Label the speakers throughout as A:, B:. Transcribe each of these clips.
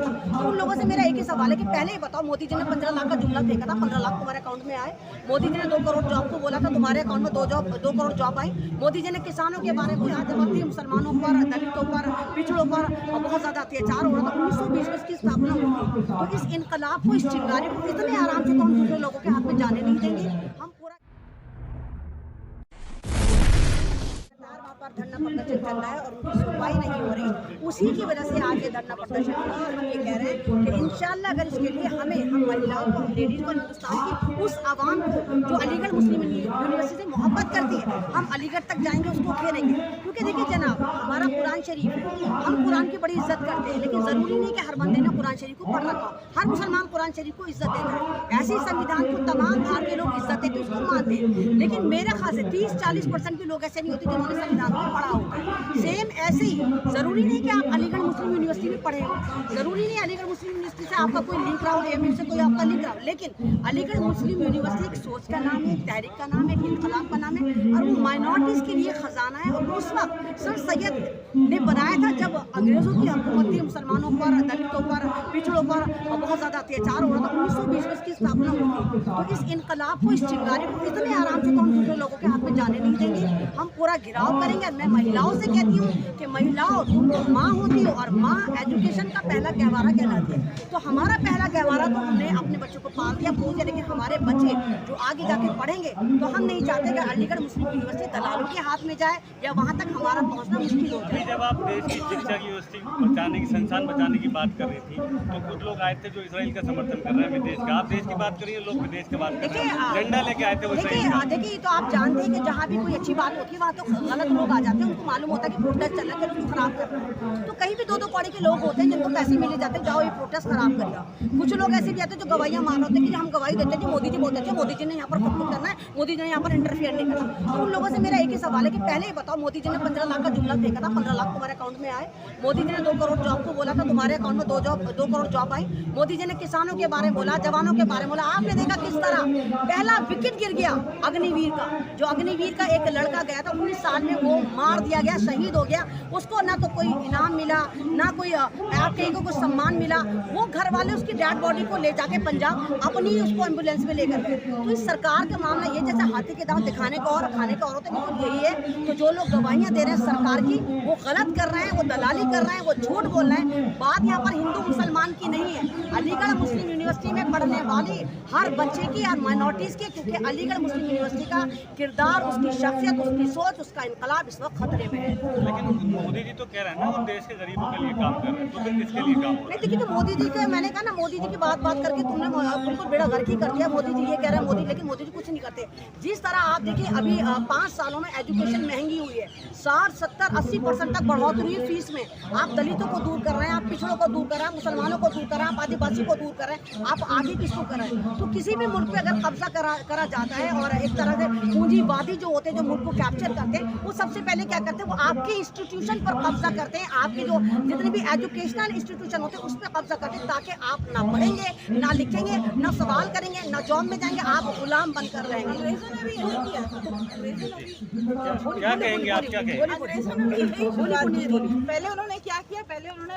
A: था। तो उन लोगों से मेरा एक ही सवाल है कि पहले ही बताओ, मोदी जी ने 15 लाख का जुमला फेंका था, 15 लाख तुम्हारे अकाउंट में आए। मोदी जी ने 2 करोड़ जॉब को बोला था, तुम्हारे अकाउंट में 2 करोड़ जॉब आई। मोदी जी ने किसानों के बारे में कहा जब थी मुसलमानों पर, दलितों पर, पिछड़ों पर बहुत ज़्यादा अत्याचार हो रहा था। 1920 में इसकी स्थापना हुई थी। तो इस इनकलाब को, इस चिंगारी को इतने आराम से तो हम दूसरे लोगों के हाथ में जाने नहीं देंगे। हम पूरा वहाँ पर धरना प्रदर्शन चल रहा है और उनकी सुनवाई नहीं हो रही, उसी की वजह से आज ये धरना प्रदर्शन हुआ। और हम ये कह रहे हैं कि इंशाल्लाह अगर इसके लिए हम महिलाओं को, हम लेडीज़ को, हिंदुस्तान की उस आवाम को जो अलीगढ़ मुस्लिम यूनिवर्सिटी से मोहब्बत करती है, हम अलीगढ़ तक जाएंगे, उसको घेरेंगे। क्योंकि देखिए जनाब, हमारा कुरान शरीफ है, हम कुरान की बड़ी इज्जत करते हैं, लेकिन ज़रूरी नहीं कि हर बंदे ने कुरान शरीफ को पढ़ रखा। हर मुसलमान कुरान शरीफ को इज्जत देता है। ऐसे ही संविधान को तमाम भारतीय लोग इज्जत देते, उसको मानते हैं। लेकिन मेरे ख्याल से 30-40% भी लोग ऐसे नहीं होते जिन्होंने संविधान को पढ़ा होता है। सेम ऐसे ही ज़रूरी नहीं कि आप अलीगढ़ मुस्लिम यूनिवर्सिटी में पढ़े हो, ज़रूरी नहीं अलीगढ़ मुस्लिम यूनिवर्सिटी से आपका कोई लिंक रहा हो, AMU से कोई आपका लिंक रहा हो, लेकिन अलीगढ़ मुस्लिम यूनिवर्सिटी एक सोच का नाम है, एक तहरीक का नाम है, एक इनकलाब का नाम है, और वो माइनॉरिटीज़ के लिए खजाना है। और उस वक्त सर सैयद ने बनाया था जब अंग्रेज़ों की हुकूमत थी, मुसलमानों पर, दलितों पर, पिछड़ों पर बहुत ज़्यादा अत्याचार हो रहा था। 1920 में इसकी स्थापना हुई थी। तो इस इनकलाब को, इस चिंगारी को इतने आराम से तो हम दूसरे लोगों के हाथ में जाने नहीं देंगे। हम पूरा घिराव करेंगे। मैं महिलाओं से कहती हूँ कि महिलाओं, तुम तो माँ होती हो और माँ एजुकेशन का पहला गहवारा कहलाती है। तो हमारा पहला गहवारा तो हमने अपने बच्चों को पाल दिया, पोस दिया, लेकिन हमारे बच्चे जो आगे जाके पढ़ेंगे, तो हम नहीं चाहते कि अलीगढ़ मुस्लिम यूनिवर्सिटी दलालों के हाथ में जाए या वहाँ तक हमारा पहुँचना मुश्किल हो जाए।
B: जब आप देश की शिक्षा की व्यवस्था बचाने की, संस्थान बचाने की बात कर रही थी, तो कुछ लोग आए थे जो इसराइल का समर्थन कर रहे हैं विदेश का। आप देश की बात करिए, लोग विदेश की बात कर रहे हैं, झंडा लेके आए थे वो इसराइल का।
A: देखिए, तो आप जानते हैं कि जहाँ भी कोई अच्छी बात होती है वहाँ तो गलत लोग आ जाते हैं। उनको मालूम होता है कि प्रोटेस्ट चल रहा है, उसको खराब कर रहा है। तो कहीं भी 2-2 कौड़ी के लोग होते हैं जिनको पैसे मिले जाते हैं, जाओ ये प्रोटेस्ट खराब कर जाओ। कुछ लोग ऐसे भी आते हैं जो गवाहियाँ मार होते हैं कि हम गवाही देते हैं कि मोदी जी बहुत अच्छे, मोदी जी ने यहाँ पर सब कुछ करना है, मोदी जी ने यहाँ पर इंटरफियर नहीं करना। तो उन लोगों से मेरा एक ही सवाल है कि पहले ही बताओ, मोदी जी ने 15 लाख का जुमला फेंका था, 15 लाख तुम्हारे अकाउंट में आए। मोदी जी ने 2 करोड़ जॉब को बोला था, तुम्हारे अकाउंट में 2 करोड़ जॉब आई। मोदी जी ने किसानों के बारे में बोला, जवानों के बारे में बोला। आपने देखा किस तरह पहला विकेट गिर गया अग्निवीर का, जो अग्निवीर का एक लड़का गया था 19 साल में, वो मार दिया गया, शहीद हो गया। उसको ना तो कोई इनाम मिला, ना कोई आप कहीं को कुछ सम्मान मिला। वो घर वाले उसकी डेड बॉडी को ले जाके पंजाब अपनी उसको एम्बुलेंस में लेकर गए। तो इस सरकार का मामला ये जैसे हाथी के दांत दिखाने का और खाने का और होता है, बिल्कुल यही है। तो जो लोग गवाहियाँ दे रहे हैं सरकार की, वो गलत कर रहे हैं, वो दलाली कर रहे हैं, वो झूठ बोल रहे हैं। बात यहाँ पर हिंदू मुसलमान की नहीं है, अलीगढ़ मुस्लिम यूनिवर्सिटी में पढ़ने वाली हर बच्चे की, हर माइनॉरिटीज़ की। क्योंकि अलीगढ़ मुस्लिम यूनिवर्सिटी का किरदार, उसकी शख्सियत, उसकी सोच, उसका इनकलाब इस वक्त खतरे में है।
B: लेकिन मोदी जी तो कह रहे हैं ना, वो देश के गरीबों के लिए काम कर रहे हैं, तो फिर किसके लिए काम?
A: नहीं, देखिए, तो मोदी जी का मैंने कहा ना, मोदी जी की बात करके तुमने बिल्कुल बेड़ा गर्क ही कर दिया। मोदी जी ये कह रहे हैं मोदी, लेकिन मोदी जी कुछ नहीं करते। जिस तरह आप देखिए, अभी 5 सालों में एजुकेशन महंगी हुई है, 60, 70, 80% तक बढ़ोतरी हुई फीस में। आप दलितों को दूर कर रहे हैं, आप पिछड़ों को दूर कर रहे हैं, मुसलमानों को दूर कर रहे हैं, आप आदिवासी को दूर कर रहे हैं, आप आगे किसको कर रहे हैं? तो किसी भी मुल्क पे अगर कब्जा करा जाता है और एक तरह से पूंजीवादी जो होते हैं, जो मुल्क को कैप्चर करते हैं, वो सबसे पहले क्या करते हैं, वो आपके इंस्टीट्यूशन पर कब्जा करते हैं। आपके जो जितने भी एजुकेशनल इंस्टीट्यूशन होते हैं उस पर कब्जा करते हैं, ताकि आप ना पढ़ेंगे, ना लिखेंगे, ना सवाल करेंगे, ना जॉब में जाएंगे, आप गुलाम बनकर रहेंगे।
B: क्या कहेंगे आप, क्या कहेंगे?
C: पहले उन्होंने क्या किया, पहले उन्होंने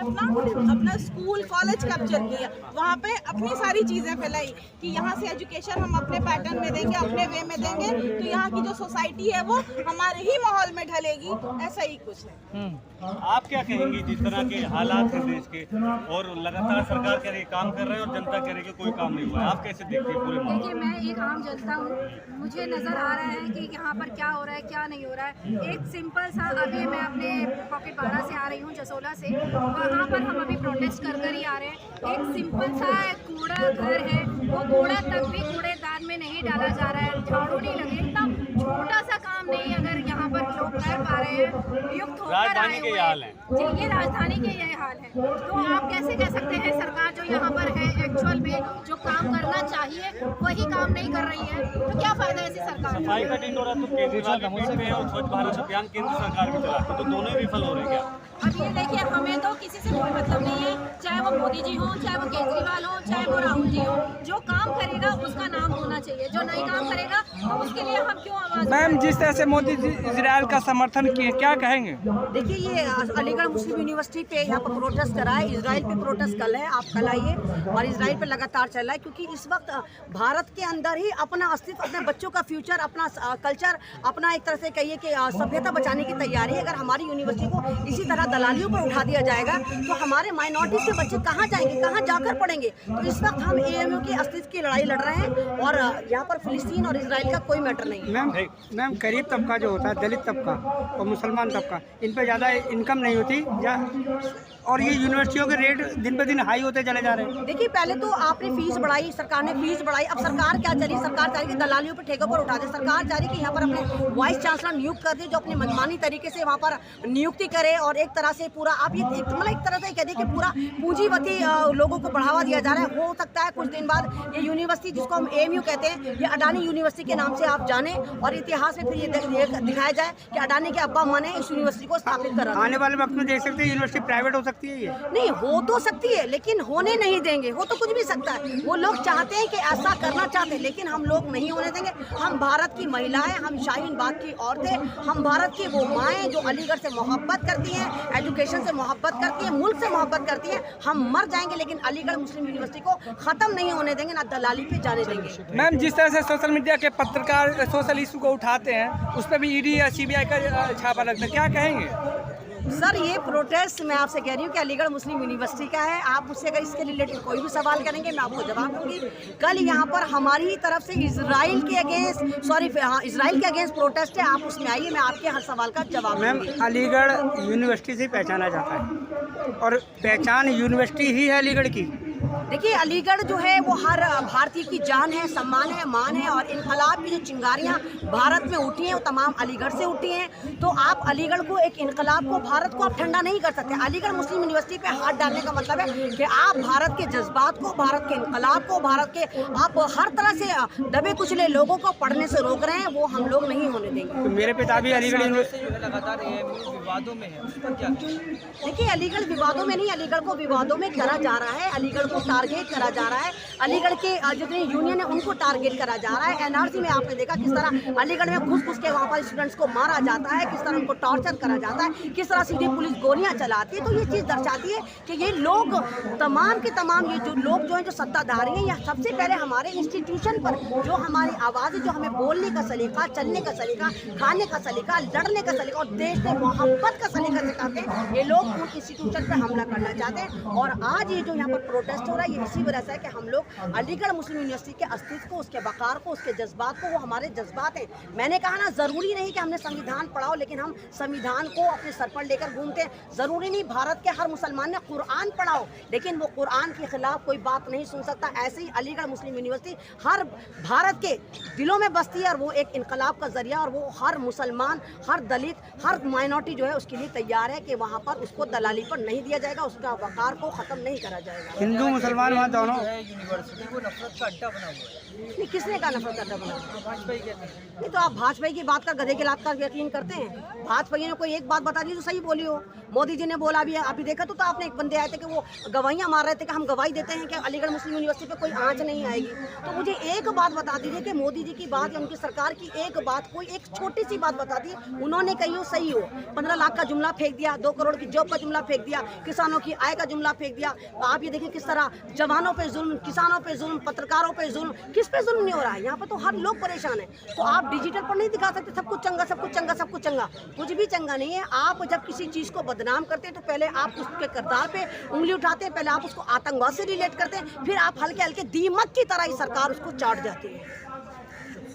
C: अपना स्कूल कॉलेज कैप्चर किया, वहाँ पे अपनी सारी चीज़ें फैलाई कि यहाँ से एजुकेशन हम अपने पैटर्न में देंगे, अपने वे में देंगे, तो यहाँ की जो सोसाइटी है वो हमारे ही माहौल में ढलेगी। ऐसा ही कुछ है।
B: आप क्या कहेंगी, जिस तरह के हालात हैं देश के, और लगातार सरकार कह रही है काम कर रहे हैं और जनता कह रही है कि कोई काम नहीं हुआ है, आप कैसे देखते हैं पूरे मामले?
D: देखिए, मैं एक आम जनता हूँ, मुझे नज़र आ रहा है कि यहाँ पर क्या हो रहा है, क्या नहीं हो रहा है। एक सिंपल सा, अभी मैं अपने पॉकेट 12 से आ रही हूँ, जसोला से, वहाँ पर हम अभी प्रोटेस्ट कर ही आ रहे हैं। एक सिंपल सा कूड़ा घर है, वो कूड़ा तक भी कूड़ेदान में नहीं डाला जा रहा है, झाड़ू नहीं लगे। इतना छोटा सा काम नहीं अगर यहाँ पर लोग कर पा रहे हैं, युक्त होकर आए हुए हैं। जी, ये राजधानी के ये हाल है। तो आप कैसे कह सकते हैं सरकार जो यहाँ पर है एक्चुअल में जो काम करना चाहिए वही काम नहीं कर रही है, तो क्या फायदा ऐसी सरकार?
B: सफाई का ढिंडोरा तो केजरीवाल भी पीछे है और स्वच्छ भारत अभियान केंद्र सरकार भी चलाती है, तो दोनों ही विफल हो रहे हैं क्या?
D: अब ये देखिए, हमें तो किसी से कोई मतलब नहीं है, चाहे वो मोदी जी हो, चाहे वो केजरीवाल हो, चाहे वो राहुल जी हो। जो काम करेगा उसका नाम होना चाहिए, जो नहीं काम करेगा तो उसके लिए हम क्यों आवाज।
E: मैम, जिस तरह से मोदी जी इजराइल का समर्थन किए, क्या कहेंगे?
A: देखिए, ये अलीगढ़ मुस्लिम यूनिवर्सिटी पे यहाँ पर प्रोटेस्ट करा है। इजराइल पे प्रोटेस्ट कल है, आप कल आइए। और इजराइल पे लगातार चल रहा है, क्योंकि इस वक्त भारत के अंदर ही अपना अस्तित्व, अपने बच्चों का फ्यूचर, अपना कल्चर, अपना एक तरह से कहिए कि सभ्यता बचाने की तैयारी है। अगर हमारी यूनिवर्सिटी को इसी तरह दलालियों पर उठा दिया जाएगा तो हमारे माइनॉरिटीज के बच्चे कहाँ जाएंगे, कहाँ जाकर पढ़ेंगे? तो इस वक्त हम एएमयू की अस्तित्व की लड़ाई लड़ रहे हैं और यहाँ पर फिलिस्तीन और इजराइल का कोई मैटर नहीं है।
E: मैम, गरीब तबका जो होता है, दलित तबका और मुसलमान तबका, इन पे ज़्यादा इनकम नहीं होती या, और ये यूनिवर्सिटियों के रेट दिन पे दिन हाई होते चले जा रहे हैं।
A: देखिए, पहले तो आपने फीस बढ़ाई, सरकार ने फीस बढ़ाई। अब सरकार क्या चली? सरकार चाह रही कि दलालियों पे ठेकों पर उठा दे। सरकार चाह रही कि यहाँ पर अपने वाइस चांसलर नियुक्त कर दे, जो अपनी मनमानी तरीके से वहाँ पर नियुक्ति करे और एक तरह से पूरा आप ये मतलब एक तरह से कह दें कि पूरा पूंजीवती लोगों को बढ़ावा दिया जा रहा है। हो सकता है कुछ दिन बाद ये यूनिवर्सिटी, जिसको हम एएमयू कहते हैं, ये अडानी यूनिवर्सिटी के नाम से आप जाने और इतिहास में फिर ये दिखाया जाए कि अडानी के अब्बा अम्मा ने इस यूनिवर्सिटी को स्थापित करा।
E: आने वाले वक्त में देख सकते हैं यूनिवर्सिटी प्राइवेट हो सकती है। ये
A: नहीं हो तो सकती है, लेकिन होने नहीं देंगे। हो तो कुछ भी सकता है, वो लोग चाहते हैं कि ऐसा करना चाहते हैं, लेकिन हम लोग नहीं होने देंगे। हम भारत की महिलाएं, हम शाहीन बाग की औरतें, हम भारत की वो माएँ जो अलीगढ़ से मोहब्बत करती हैं, एजुकेशन से मोहब्बत करती हैं, मुल्क से मोहब्बत करती हैं। हम मर जाएंगे लेकिन अलीगढ़ मुस्लिम यूनिवर्सिटी को खत्म नहीं होने देंगे, ना दलाली पे जाने देंगे।
E: मैम, जिस तरह से सोशल मीडिया के पत्रकार सोशल इशू को उठाते हैं, उस पर भी ईडी या सीबीआई का छापा लगता है, क्या कहेंगे?
A: सर, ये प्रोटेस्ट मैं आपसे कह रही हूँ कि अलीगढ़ मुस्लिम यूनिवर्सिटी का है। आप मुझसे अगर इसके रिलेटेड कोई भी सवाल करेंगे, मैं आपको जवाब दूंगी। कल यहाँ पर हमारी ही तरफ से इजराइल के अगेंस्ट प्रोटेस्ट है। आप उसमें आइए, मैं आपके हर सवाल का जवाब
E: मैम,
A: दूंगी।
E: अलीगढ़ यूनिवर्सिटी से पहचाना जाता है और पहचान यूनिवर्सिटी ही है अलीगढ़ की।
A: देखिए, अलीगढ़ जो है वो हर भारतीय की जान है, सम्मान है, मान है। और इनकलाब की जो चिंगारियां भारत में उठी हैं वो तमाम अलीगढ़ से उठी हैं। तो आप अलीगढ़ को, एक इनकलाब को, भारत को आप ठंडा नहीं कर सकते। अलीगढ़ मुस्लिम यूनिवर्सिटी पे हाथ डालने का मतलब है कि आप भारत के जज्बात को, भारत के इनकलाब को, भारत के आप हर तरह से दबे कुचले लोगों को पढ़ने से रोक रहे हैं। वो हम लोग नहीं होने देंगे।
E: तो मेरे पिता भी अलीगढ़ यूनिवर्सिटी
F: लगातार विवादों में है, उस पर क्या?
A: देखिए, अलीगढ़ विवादों में नहीं, अलीगढ़ को विवादों में करा जा रहा है। अलीगढ़ को टारगेट करा जा रहा है। अलीगढ़ के जितने यूनियन है उनको टारगेट करा जा रहा है। एनआरसी में आपने देखा किस तरह अलीगढ़ में घुस के वहाँ पर स्टूडेंट्स को मारा जाता है, किस तरह उनको टॉर्चर करा जाता है, किस तरह सीधे पुलिस गोलियां चलाती है। तो ये चीज़ दर्शाती है कि ये लोग तमाम के तमाम, ये जो लोग जो हैं, जो सत्ताधारी हैं, या सबसे पहले हमारे इंस्टीट्यूशन पर जो हमारी आवाज़ है, जो हमें बोलने का सलीका, चलने का सलीका, खाने का सलीका, लड़ने का सलीका और देश से मोहब्बत का सलीका सिखाते हैं, ये लोग उन इंस्टीट्यूशन पर हमला करना चाहते हैं। और आज ये जो यहाँ पर प्रोटेस्ट हो रहा है, ये इसी वजह से है कि हम लोग अलीगढ़ मुस्लिम यूनिवर्सिटी के अस्तित्व को, उसके वकार को, उसके जज्बात को, वो हमारे जज्बात हैं। मैंने कहा ना, ज़रूरी नहीं कि हमने संविधान पढ़ाओ, लेकिन हम संविधान को अपने सर पर लेकर घूमते हैं। ज़रूरी नहीं भारत के हर मुसलमान ने कुरान पढ़ाओ, लेकिन वो कुरान के खिलाफ कोई बात नहीं सुन सकता। ऐसे ही अलीगढ़ मुस्लिम यूनिवर्सिटी हर भारत के दिलों में बसती है और वो एक इनकलाब का जरिया, और वो हर मुसलमान, हर दलित, हर माइनॉरिटी जो है उसके लिए तैयार है कि वहाँ पर उसको दलाली पर नहीं दिया जाएगा, उसका वकार को ख़त्म नहीं करा जाएगा।
E: हिंदू मुसलमान वहाँ दोनों
F: यूनिवर्सिटी को नफरत का अड्डा बना हुआ है।
A: नहीं, किसने कहा नफरत का अड्डा बना?
F: भाजपा कहते हैं।
A: नहीं, तो आप भाजपा की बात का गधे के लात का यकीन करते हैं? भाजपा ने कोई एक बात बता दी तो सही बोली हो। मोदी जी ने बोला भी है, अभी देखा तो आपने एक बंदे आए थे कि वो गवाहियाँ मार रहे थे कि हम गवाही देते हैं कि अलीगढ़ मुस्लिम यूनिवर्सिटी पे कोई आंच नहीं आएगी। तो मुझे एक बात बता दीजिए कि मोदी जी की बात या उनकी सरकार की एक बात, कोई एक छोटी सी बात बता दी उन्होंने कही हो, सही हो। 15 लाख का जुमला फेंक दिया, 2 करोड़ की जॉब का जुमला फेंक दिया, किसानों की आय का जुमला फेंक दिया। आप ये देखिए किस तरह जवानों पे जुल्म, किसानों पे जुल्म, पत्रकारों पे जुल्म, किस पे जुल्म नहीं हो रहा है? यहाँ पर तो हर लोग परेशान है। तो आप डिजिटल पर नहीं दिखा सकते सब कुछ चंगा, सब कुछ चंगा, सब कुछ चंगा। कुछ भी चंगा नहीं है। आप जब किसी चीज़ को बदनाम करते हैं तो पहले आप उसके किरदार पे उंगली उठाते हैं, पहले आप उसको आतंकवाद से रिलेट करते हैं, फिर आप हल्के हल्के दीमक की तरह ही सरकार उसको चाट जाती है।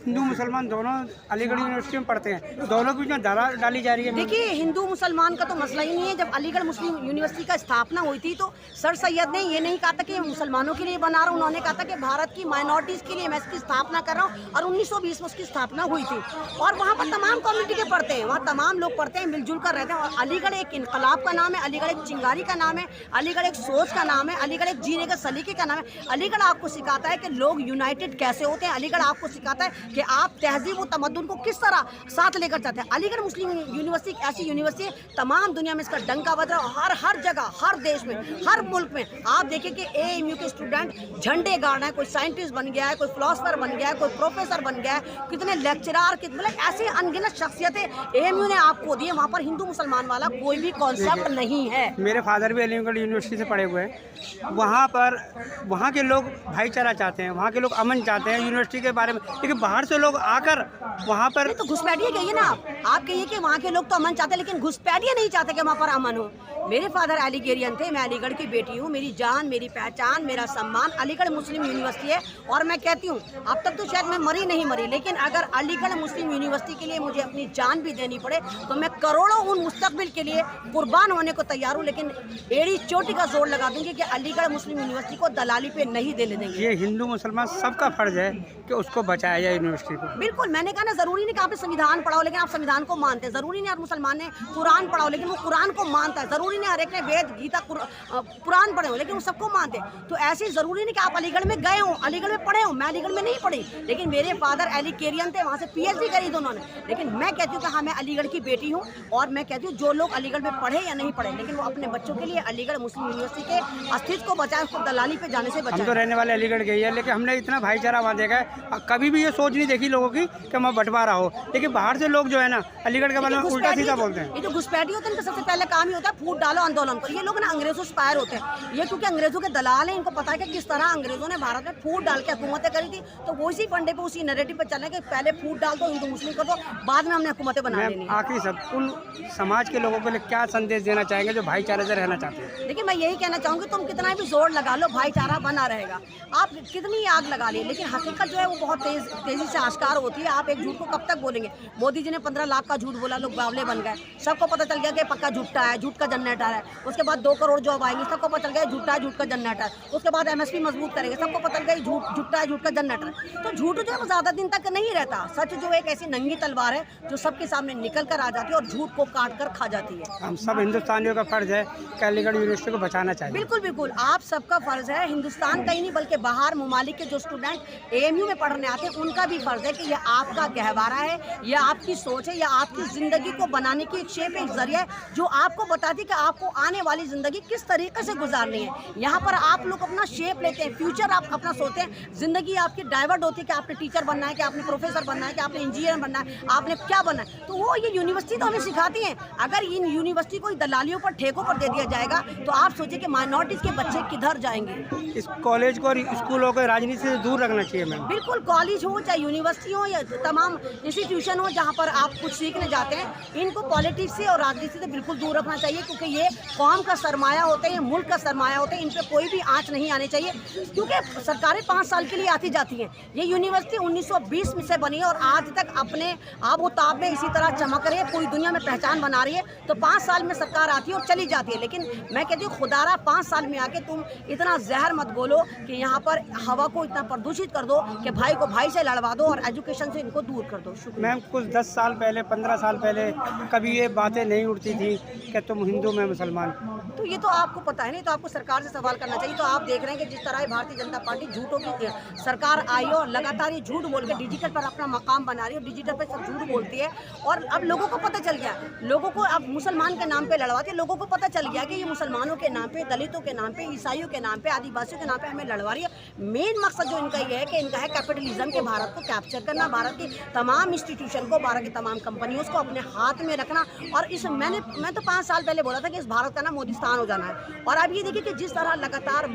E: हिंदू मुसलमान दोनों अलीगढ़ यूनिवर्सिटी में पढ़ते हैं, दोनों के बीच में दरार डाली जा रही है।
A: देखिए, हिंदू मुसलमान का तो मसला ही नहीं है। जब अलीगढ़ मुस्लिम यूनिवर्सिटी का स्थापना हुई थी तो सर सैयद ने ये नहीं कहा था कि मुसलमानों के लिए बना रहा हूँ, उन्होंने कहा था कि भारत की माइनॉरिटीज़ के लिए मैं इसकी स्थापना कर रहा हूँ। और 1920 में उसकी स्थापना हुई थी और वहाँ पर तमाम कम्युनिटी के पढ़ते हैं, वहाँ तमाम लोग पढ़ते हैं, मिलजुल कर रहते हैं। और अलीगढ़ एक इनकलाब का नाम है, अलीगढ़ एक चिंगारी का नाम है, अलीगढ़ एक सोच का नाम है, अलीगढ़ एक जीने के सलीके का नाम है। अलीगढ़ आपको सिखाता है कि लोग यूनाइटेड कैसे होते हैं। अलीगढ़ आपको सिखाता है कि कि आप तहजीब व तमद्दुन को किस तरह साथ लेकर जाते हैं। अलीगढ़ मुस्लिम यूनिवर्सिटी एक ऐसी यूनिवर्सिटी है, तमाम दुनिया में इसका डंका बज रहा है, हर जगह, हर देश में, हर मुल्क में आप देखिए कि AMU के स्टूडेंट झंडे गाड़ रहे हैं, कोई साइंटिस्ट बन गया है, कोई फिलोसफर बन गया है, कोई प्रोफेसर बन गया है, कितने लेक्चरार, कितने ऐसे अनगिनत शख्सियतें AMU ने आपको दी है। वहाँ पर हिंदू मुसलमान वाला कोई भी कॉन्सेप्ट नहीं है।
E: मेरे फादर भी अलीगढ़ यूनिवर्सिटी से पढ़े हुए हैं। वहाँ के लोग भाईचारा चाहते हैं, वहाँ के लोग अमन चाहते हैं यूनिवर्सिटी के बारे में, लेकिन बाहर से लोग आकर वहाँ पर
A: तो घुसपैठिए कहिए ना आप कहिए कि वहाँ के लोग तो अमन चाहते हैं, लेकिन घुसपैठिए नहीं चाहते कि वहाँ पर अमन हो। मेरे फादर अलीगढ़ियन थे, मैं अलीगढ़ की बेटी हूँ, मेरी जान, मेरी पहचान, मेरा सम्मान अलीगढ़ मुस्लिम यूनिवर्सिटी है। और मैं कहती हूँ अब तक तो शायद मैं नहीं मरी, लेकिन अगर अलीगढ़ मुस्लिम यूनिवर्सिटी के लिए मुझे अपनी जान भी देनी पड़े तो मैं करोड़ों उन मुस्तकबिल के लिए कुर्बान होने को तैयार हूँ, लेकिन एड़ी चोटी का जोर लगा दूंगी कि अलीगढ़ मुस्लिम यूनिवर्सिटी को दलाली पे नहीं देने देंगे।
E: ये हिंदू मुसलमान सबका फर्ज है कि उसको बचाया जाए यूनिवर्सिटी को।
A: बिल्कुल, मैंने कहा ना, जरूरी नहीं कि आपने संविधान पढ़ाओ लेकिन आप संविधान को मानते हैं, जरूरी नहीं आप मुसलमान ने कुरान पढ़ाओ लेकिन वो कुरान को मानता है, जरूरी नहीं हर एक ने वेद गीता कुरान पढ़े हो लेकिन वो सबको मानते हैं। तो ऐसे जरूरी नहीं कि आप अलीगढ़ में गए हो, अलीगढ़ में पढ़े हो, मैं अलीगढ़ में नहीं पढ़ी, लेकिन मेरे फादर अलीगढ़ियन थे, वहाँ से PhD करी थी उन्होंने। लेकिन मैं कहती हूँ कि हाँ, मैं अलीगढ़ की बेटी हूँ और मैं कहती हूँ जो लोग अलीगढ़ में पढ़े या नहीं पढ़े, लेकिन वो अपने बच्चों के लिए अलीगढ़ मुस्लिम यूनिवर्सिटी के अस्तित्व को बचाए, उसको दलाली पे जाने से बचाए।
E: हम तो रहने वाले अलीगढ़ गए हैं, लेकिन हमने इतना भाईचारा वहाँ देखा है, कभी भी ये सोच नहीं देखी लोगों की कि वहाँ बंटवारा हो। लेकिन बाहर से लोग जो है ना अलीगढ़ के बारे में उल्टा सीधा बोलते हैं।
A: ये जो घुसपैठी होते हैं इनका सबसे पहले काम ही होता है फूट डालो आंदोलन पर। ये लोग ना अंग्रेजों से पायर होते हैं, ये क्योंकि अंग्रेजों के दलाल हैं, इनको पता है कि किस तरह अंग्रेजों ने भारत में फूट डाल के हुकूमतें करी थी। तो वो इसी फंडे पे, उसी नैरेटिव पे चलने के पहले फूट डाल दो, हिंदू मुस्लिम कर दो, बाद में हमने हुकूमतें बना लेनी है।
E: आखिरी सब उन समाज के लोगों के लिए क्या संदेश देना चाहेंगे जो भाईचारे से रहना चाहते हैं?
A: देखिए, मैं यही कहना चाहूँगी, तुम कितना भी जोर लगा लो भाईचारा बना रहेगा, आप कितनी आग लगा लिए, लेकिन हकीकत जो है वो बहुत तेजी से आश्कार होती है। आप एक झूठ को कब तक बोलेंगे? मोदी जी ने 15 लाख का झूठ बोला, लोग बावले बन गए, सबको पता चल गया कि पक्का झूठा है, झूठ का जनरेटर है। उसके बाद 2 करोड़ जॉब आएंगी, सबको पता चल गया झूठा है, झूठ का जनरेटर है। उसके बाद MSP मजबूत करेंगे, सबको पता चल गया झूठा है, झूठ का जनरेटर है। तो झूठ जो है वो ज़्यादा दिन तक नहीं रहता, सच जो एक ऐसी नंगी तलवार है जो सबके सामने निकल कर आ जाती है और झूठ को काट कर खा जाती है।
E: हम सब हिंदुस्तानियों का फर्ज है कि अलीगढ़ यूनिवर्सिटी को बचाना चाहिए।
A: बिल्कुल बिल्कुल, आप सबका फर्ज है, हिंदुस्तान का ही नहीं बल्कि बाहर ममालिक के जो स्टूडेंट AMU में पढ़ने आते हैं उनका भी फर्ज है कि यह आपका गहवारा है, यह आपकी सोच है, यह आपकी ज़िंदगी को बनाने की एक शेप, एक जरिया है जो आपको बताती है कि आपको आने वाली ज़िंदगी किस तरीके से गुजारनी है। यहाँ पर आप लोग अपना शेप लेते हैं, फ्यूचर आप अपना सोचते हैं, ज़िंदगी आपकी डाइवर्ट होती है कि आपने टीचर बनना है, कि आपने प्रोफेसर बनना है, कि आपने इंजीनियर बनना है, आपने क्या बनना है। तो वो ये यूनिवर्सिटी तो हमें सिखाती है। अगर इन यूनिवर्सिटी को दलालियों पर, ठेकों पर दे दिया जाएगा तो आप सोचिए कि माइनॉरिटीज़ के बच्चे किधर जाएंगे।
E: इस कॉलेज को और स्कूलों को राजनीति से दूर रखना चाहिए मैम।
A: बिल्कुल, कॉलेज हो चाहे यूनिवर्सिटी हो या तमाम इंस्टीट्यूशन हो जहाँ पर आप कुछ सीखने जाते हैं, इनको पॉलिटिक्स से और राजनीति से बिल्कुल दूर रखना चाहिए, क्योंकि ये कौम का सरमाया होता है, ये मुल्क का सरमाया होता है, इन पर कोई भी आँच नहीं आनी चाहिए, क्योंकि सरकारें 5 साल के लिए आती जाती हैं। ये यूनिवर्सिटी 1920 में से बनी है और आज तक अपने आबोताब में इसी तरह चमक रही है, पूरी दुनिया में पहचान बना रही है। तो 5 साल में सरकार आती है और चली जाती है, लेकिन मैं कहती हूँ खुदारा 5 साल में आके तुम इतना जहर मत बोलो कि यहाँ पर हवा को इतना प्रदूषित कर दो कि भाई को भाई से लड़वा दो और एजुकेशन से इनको दूर कर दो।
E: मैम, कुछ 10 साल पहले, 15 साल पहले कभी ये बातें नहीं उठती थी कि तुम हिंदू में मुसलमान।
A: तो ये तो आपको पता है नहीं, तो आपको सरकार से सवाल करना चाहिए। तो आप देख रहे हैं कि जिस तरह भारतीय जनता पार्टी झूठों की सरकार आई और लगातार ये झूठ बोल के डिजिटल पर अपना मकाम बना रही है और डिजिटल पर सब झूठ बोलती है। और अब लोगों को पता चल गया, लोगों को अब मुसलमान के नाम पे लड़वाती है, लोगों को पता चल गया कि ये मुसलमानों के नाम पे, दलितों के नाम पे, ईसाइयों के नाम पे, आदिवासियों के नाम पे हमें लड़वा रही है। मेन मकसद जो इनका ये है कि इनका है कैपिटलिज्म के भारत को कैप्चर करना, भारत की तमाम इंस्टीट्यूशन को, भारत की तमाम कंपनियों को अपने हाथ में रखना। और इस मैं तो 5 साल पहले बोला था कि इस भारत का ना मोदिस्तान हो जाना है। और अब ये देखिए कि जिस तरह लगातार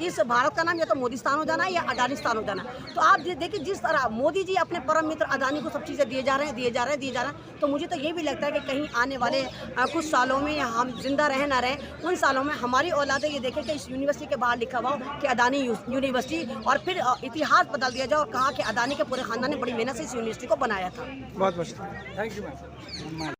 A: इस भारत का नाम या तो मोदिस्तान हो जाना है या अडानिस्तान हो जाना है। तो आप देखिए जिस तरह मोदी जी अपने परम मित्र अदानी को सब चीज़ें दिए जा रहे हैं। तो मुझे तो ये भी लगता है कि कहीं आने वाले कुछ सालों में हम जिंदा रहे ना रहे, उन सालों में हमारी औलादें ये देखें कि इस यूनिवर्सिटी के बाहर लिखा हुआ हो कि अदानी यूनिवर्सिटी, और फिर इतिहास बदल दिया जाए और कहा कि अदानी के पूरे खानदान ने बड़ी मेहनत से इस यूनिवर्सिटी को बनाया था।
E: बहुत बहुत थैंक यू मैम।